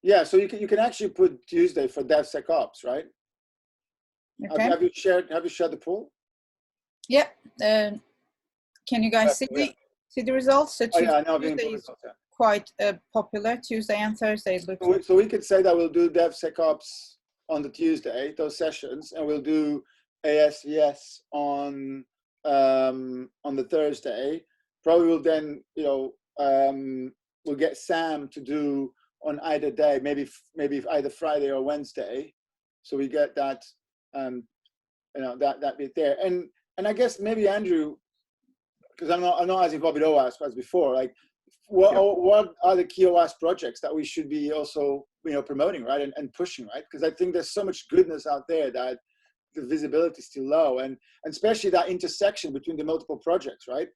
Yeah, so you can actually put Tuesday for DevSecOps, right? Okay. Have you shared the pool? Yeah. Can you guys see the results? So Tuesday is quite popular. Tuesday and Thursdays. So we could say that we'll do DevSecOps on the Tuesday, those sessions, and we'll do ASVS on the Thursday. Probably will then, we'll get Sam to do on either day, maybe either Friday or Wednesday. So we get that, that bit there. And I guess maybe Andrew, because I'm not as involved with OWASP as before, like what are the key OWASP projects that we should be also, promoting, right? And pushing, right? Because I think there's so much goodness out there that the visibility is still low, and especially that intersection between the multiple projects, right?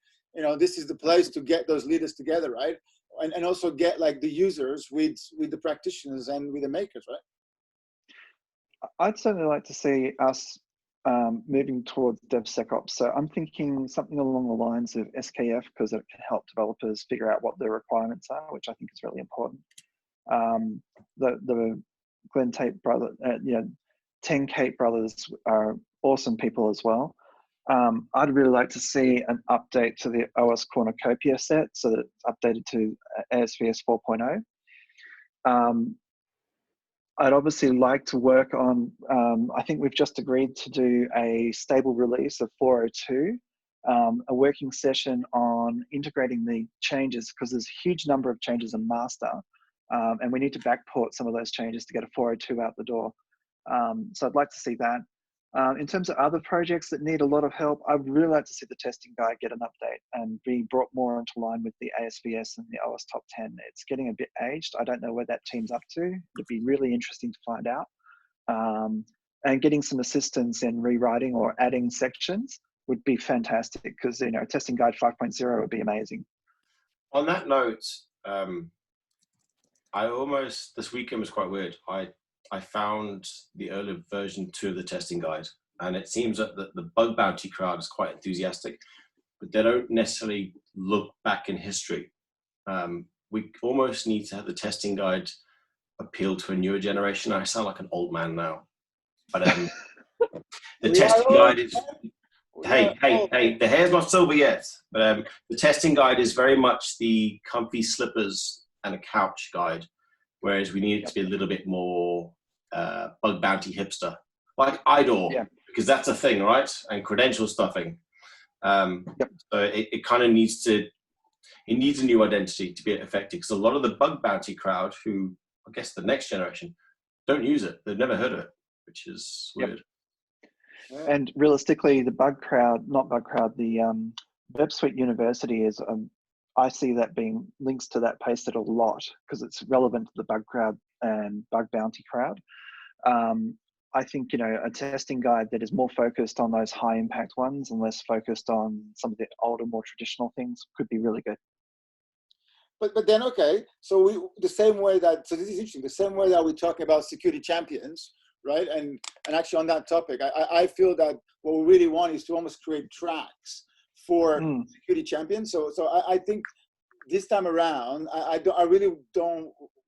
This is the place to get those leaders together, right? And also get like the users with the practitioners and with the makers, right? I'd certainly like to see us moving towards DevSecOps. So I'm thinking something along the lines of SKF, because it can help developers figure out what their requirements are, which I think is really important. The Glenn Tate brother, 10 Kate brothers are awesome people as well. I'd really like to see an update to the OWASP cornucopia set, so that it's updated to ASVS 4.0. I'd obviously like to work on, I think we've just agreed to do a stable release of 4.02, a working session on integrating the changes, because there's a huge number of changes in master, and we need to backport some of those changes to get a 4.02 out the door. So I'd like to see that. In terms of other projects that need a lot of help, I'd really like to see the testing guide get an update and be brought more into line with the ASVS and the OWASP Top 10. It's getting a bit aged. I don't know where that team's up to. It'd be really interesting to find out. And getting some assistance in rewriting or adding sections would be fantastic, because testing guide 5.0 would be amazing. On that note, this weekend was quite weird. I found the early version 2 of the testing guide, and it seems that the bug bounty crowd is quite enthusiastic, but they don't necessarily look back in history. We almost need to have the testing guide appeal to a newer generation. I sound like an old man now, but the testing guide is, hey, the hair's not silver yet, but the testing guide is very much the comfy slippers and a couch guide, whereas we need it to be a little bit more bug bounty hipster, like IDOR, because that's a thing, right? And credential stuffing. So it kind of needs a new identity to be effective, because a lot of the bug bounty crowd, who I guess the next generation, don't use it. They've never heard of it, which is weird. And realistically, the Web Suite University is, I see that being links to that pasted a lot, because it's relevant to the bug crowd and bug bounty crowd. I think, a testing guide that is more focused on those high impact ones and less focused on some of the older, more traditional things could be really good. But then, okay, so this is interesting, the same way that we're talking about security champions, right? And actually on that topic, I feel that what we really want is to almost create tracks for security champions. So I think this time around, I really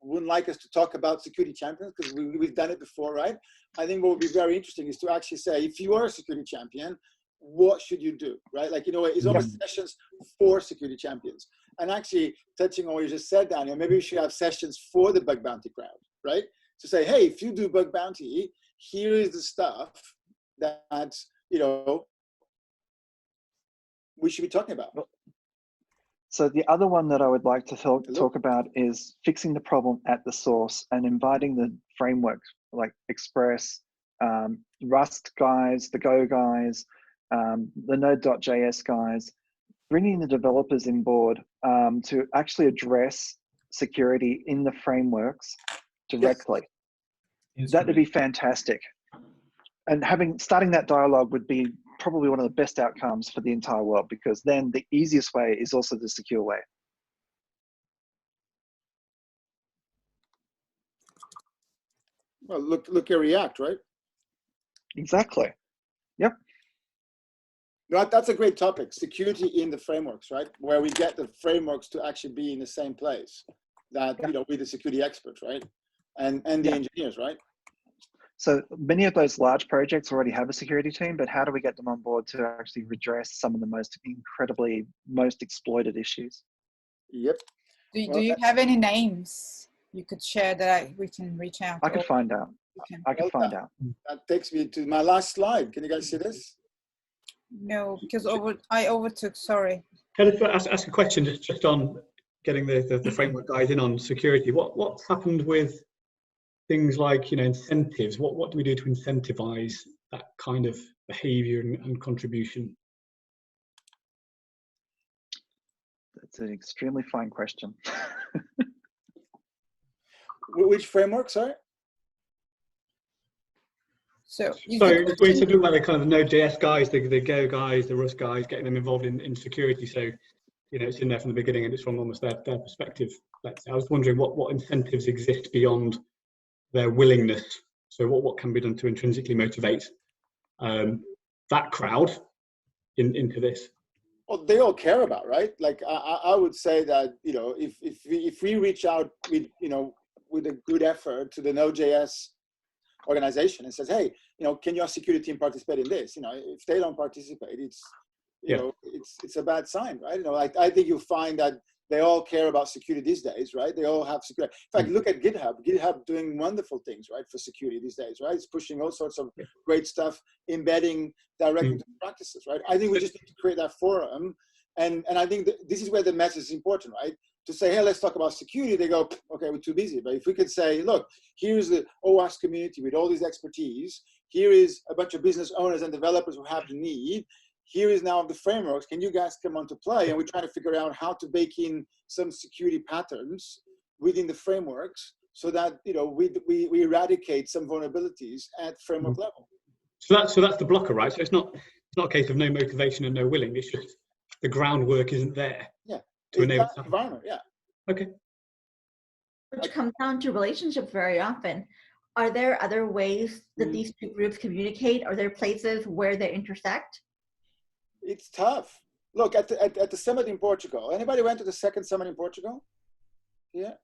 wouldn't like us to talk about security champions, because we've done it before, right? I think what would be very interesting is to actually say, if you are a security champion, what should you do, right? Like, it's almost sessions for security champions. And actually, touching on what you just said, Daniel, maybe we should have sessions for the bug bounty crowd, right? To say, hey, if you do bug bounty, here is the stuff that, we should be talking about. So the other one that I would like to talk about is fixing the problem at the source and inviting the frameworks like Express, Rust guys, the Go guys, the Node.js guys, bringing the developers in board to actually address security in the frameworks directly. Yes. That would be fantastic. And starting that dialogue would be probably one of the best outcomes for the entire world, because then the easiest way is also the secure way. Well, look at React, right? Exactly. Yep. That's a great topic, security in the frameworks, right? Where we get the frameworks to actually be in the same place, that, with the security experts, right? And the engineers, right? So many of those large projects already have a security team, but how do we get them on board to actually redress some of the most exploited issues? Yep. Do you have any names you could share that we can reach out? I could find out. I could find out. That takes me to my last slide. Can you guys see this? No, because I overtook, sorry. Can I ask a question just on getting the framework guys in on security? What's happened with things like, you know, incentives? What do we do to incentivize that kind of behavior and contribution? That's an extremely fine question. Which framework, sorry? So we're talking about the kind of the Node.js guys, the Go guys, the Rust guys, getting them involved in security. So, you know, it's in there from the beginning and it's from almost their perspective. Let's say. I was wondering what incentives exist beyond their willingness. So what can be done to intrinsically motivate that crowd into this? Well, they all care about, right? Like I would say that, you know, if we reach out with, you know, with a good effort to the Node.js organization and says, hey, you know, can your security team participate in this? You know, if they don't participate, it's, you know, it's a bad sign, right? You know, I think you'll find that they all care about security these days, right? They all have security. In fact, look at GitHub doing wonderful things, right, for security these days, right? It's pushing all sorts of great stuff, embedding directly into practices, right? I think we just need to create that forum. And I think that this is where the message is important, right? To say, hey, let's talk about security, they go, okay, we're too busy. But if we could say, look, here's the OWASP community with all this expertise. Here is a bunch of business owners and developers who have the need. Here is now the frameworks. Can you guys come on to play? And we're trying to figure out how to bake in some security patterns within the frameworks so that, you know, we eradicate some vulnerabilities at framework level. So that's the blocker, right? So it's not a case of no motivation and no willing. It's just the groundwork isn't there. Yeah. To enable that environment, yeah. Okay. Which comes down to relationships very often. Are there other ways that these two groups communicate? Are there places where they intersect? It's tough. Look, at the summit in Portugal, anybody went to the second summit in Portugal? Yeah?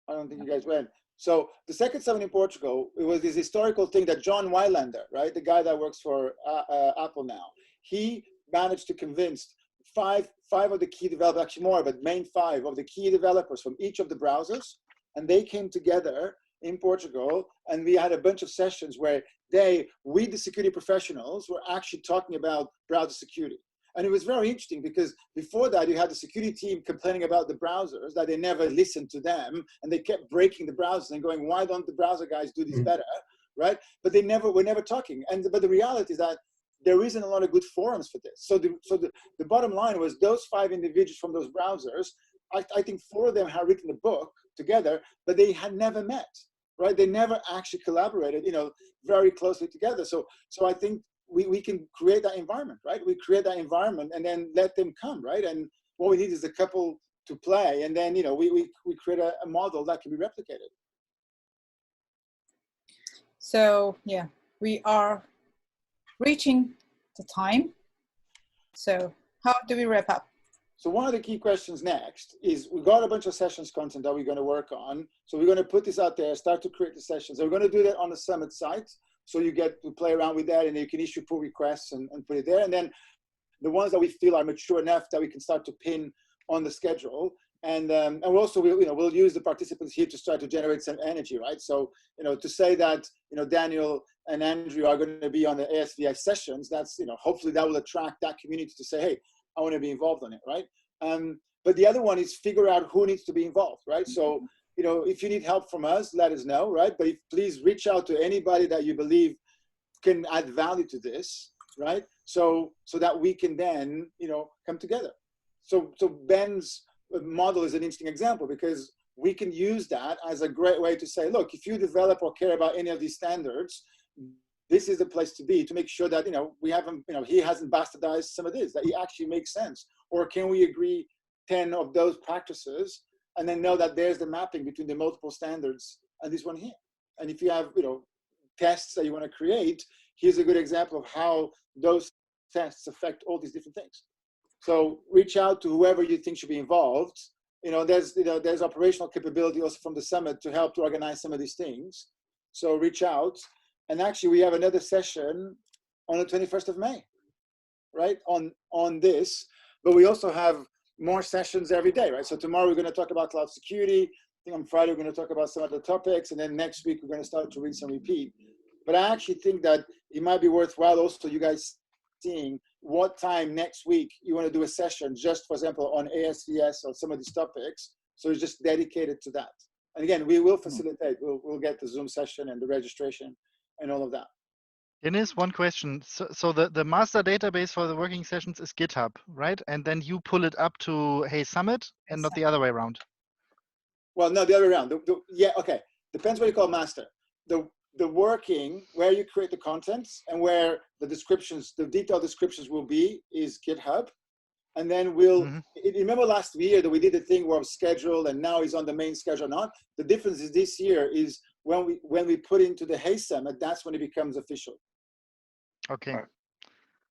I don't think you guys went. So the second summit in Portugal, it was this historical thing that John Weilander, right, the guy that works for Apple now, he managed to convince five of the key developers, actually more, but main 5 of the key developers from each of the browsers, and they came together in Portugal, and we had a bunch of sessions where we, the security professionals, were actually talking about browser security. And it was very interesting because before that, you had the security team complaining about the browsers, that they never listened to them, and they kept breaking the browsers and going, why don't the browser guys do this better, right? But they were never talking. But the reality is that there isn't a lot of good forums for this. So the bottom line was those 5 individuals from those browsers, I think 4 of them had written a book together, but they had never met, right? They never actually collaborated, you know, very closely together. So I think we can create that environment, right? We create that environment and then let them come, right? And what we need is a couple to play, and then, you know, we create a model that can be replicated. So yeah, we are reaching the time. So how do we wrap up? So one of the key questions next is we got a bunch of sessions content that we're going to work on. So we're going to put this out there, start to create the sessions. So we're going to do that on the Summit site. So you get to play around with that, and you can issue pull requests and put it there. And then the ones that we feel are mature enough that we can start to pin on the schedule. And we'll also, we'll use the participants here to start to generate some energy, right? So, you know, to say that, you know, Daniel and Andrew are going to be on the ASVI sessions, that's, you know, hopefully that will attract that community to say, hey, I want to be involved on it, right? But the other one is figure out who needs to be involved, right? So, you know, if you need help from us, let us know, right? But please reach out to anybody that you believe can add value to this, right? So that we can then, you know, come together. So Ben's model is an interesting example because we can use that as a great way to say, look, if you develop or care about any of these standards, this is the place to be to make sure that, you know, we haven't, you know, he hasn't bastardized some of this, that it actually makes sense. Or can we agree 10 of those practices and then know that there's the mapping between the multiple standards and this one here. And if you have, you know, tests that you want to create, here's a good example of how those tests affect all these different things. So reach out to whoever you think should be involved. There's operational capability also from the summit to help to organize some of these things. So reach out. And actually we have another session on the 21st of May, right? On this, but we also have more sessions every day, right? So tomorrow we're going to talk about cloud security. I think on Friday we're going to talk about some other topics, and then next week we're going to start to rinse and repeat. But I actually think that it might be worthwhile also you guys seeing what time next week you want to do a session, just for example on ASVS or some of these topics. So it's just dedicated to that. And again, we will facilitate. We'll get the Zoom session and the registration and all of that. Dennis, one question. So the master database for the working sessions is GitHub, right? And then you pull it up to Hey Summit and not the other way around. Well, no, the other way around. Yeah, okay. Depends what you call master. The working, where you create the contents and where the descriptions, the detailed descriptions will be is GitHub. And then we'll, remember last year that we did the thing where schedule and now he's on the main schedule or not? The difference is this year is when we put into the Hey Summit, that's when it becomes official. Okay.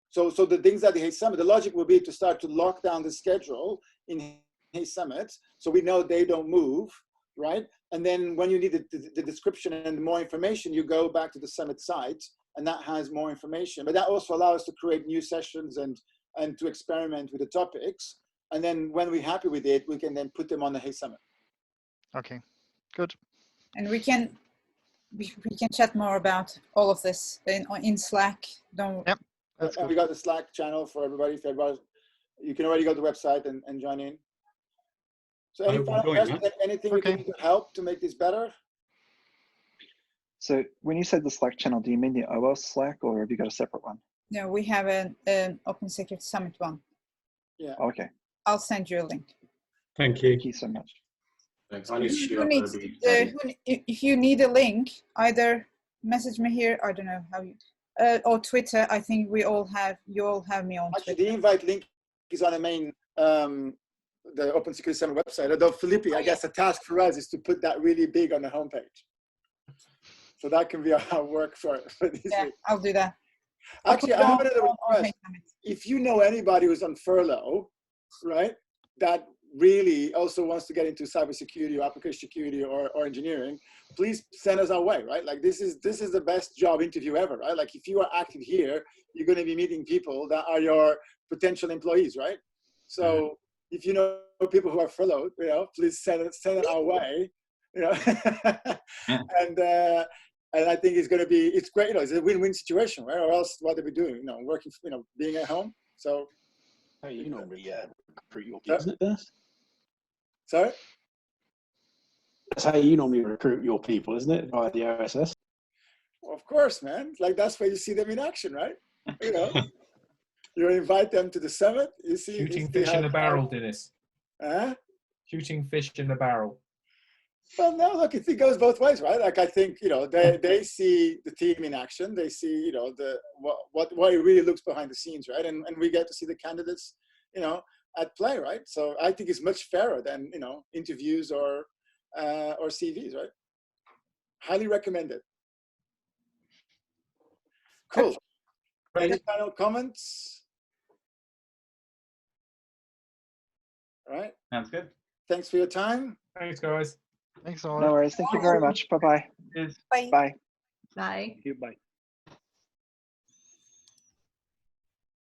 So the things that the Hey Summit, the logic will be to start to lock down the schedule in Hey Summit so we know they don't move, right? And then when you need the description and more information, you go back to the Summit site and that has more information. But that also allows us to create new sessions and to experiment with the topics. And then when we're happy with it, we can then put them on the Hey Summit. Okay, good. And we can chat more about all of this in Slack. Yep. And we got the Slack channel for everybody. If everybody, you can already go to the website and join in. So anything we can do to help to make this better? So when you said the Slack channel, do you mean the OWASP Slack or have you got a separate one? No, we have an Open Security Summit one. Yeah. Okay. I'll send you a link. Thank you. Thank you so much. Thanks. If you need a link, either message me here. I don't know how you, or Twitter. I think you all have me on Actually, Twitter. the invite link is on the main the Open Security Summit website. Although Felipe, I guess the task for us is to put that really big on the homepage. So that can be our work for this week. I'll do that. Actually, I have another request. If you know anybody who's on furlough, right, that really also wants to get into cybersecurity or application security or engineering, please send us our way, right? Like this is the best job interview ever, right? Like if you are active here, you're going to be meeting people that are your potential employees, right? So if you know people who are furloughed, please send it our way, and I think it's going to be, it's great, it's a win-win situation, right? Or else what are we doing? Working, being at home. So. Hey, you normally recruit your people, isn't it, Dennis? Sorry? That's how you normally recruit your people, isn't it? Via the OSS? Well, of course, man. Like that's where you see them in action, right? You invite them to the summit. You see shooting fish in a barrel, Dennis. Shooting fish in a barrel. Well, no, look, it goes both ways, right? Like I think they see the team in action. They see what it really looks behind the scenes, right? And we get to see the candidates, at play, right? So I think it's much fairer than interviews or CVs, right? Highly recommended. Cool. Any final comments? All right. Sounds good. Thanks for your time. Thanks, guys. Thanks all. No worries. Thank you very much. Bye-bye. Bye. Bye. Bye. Goodbye.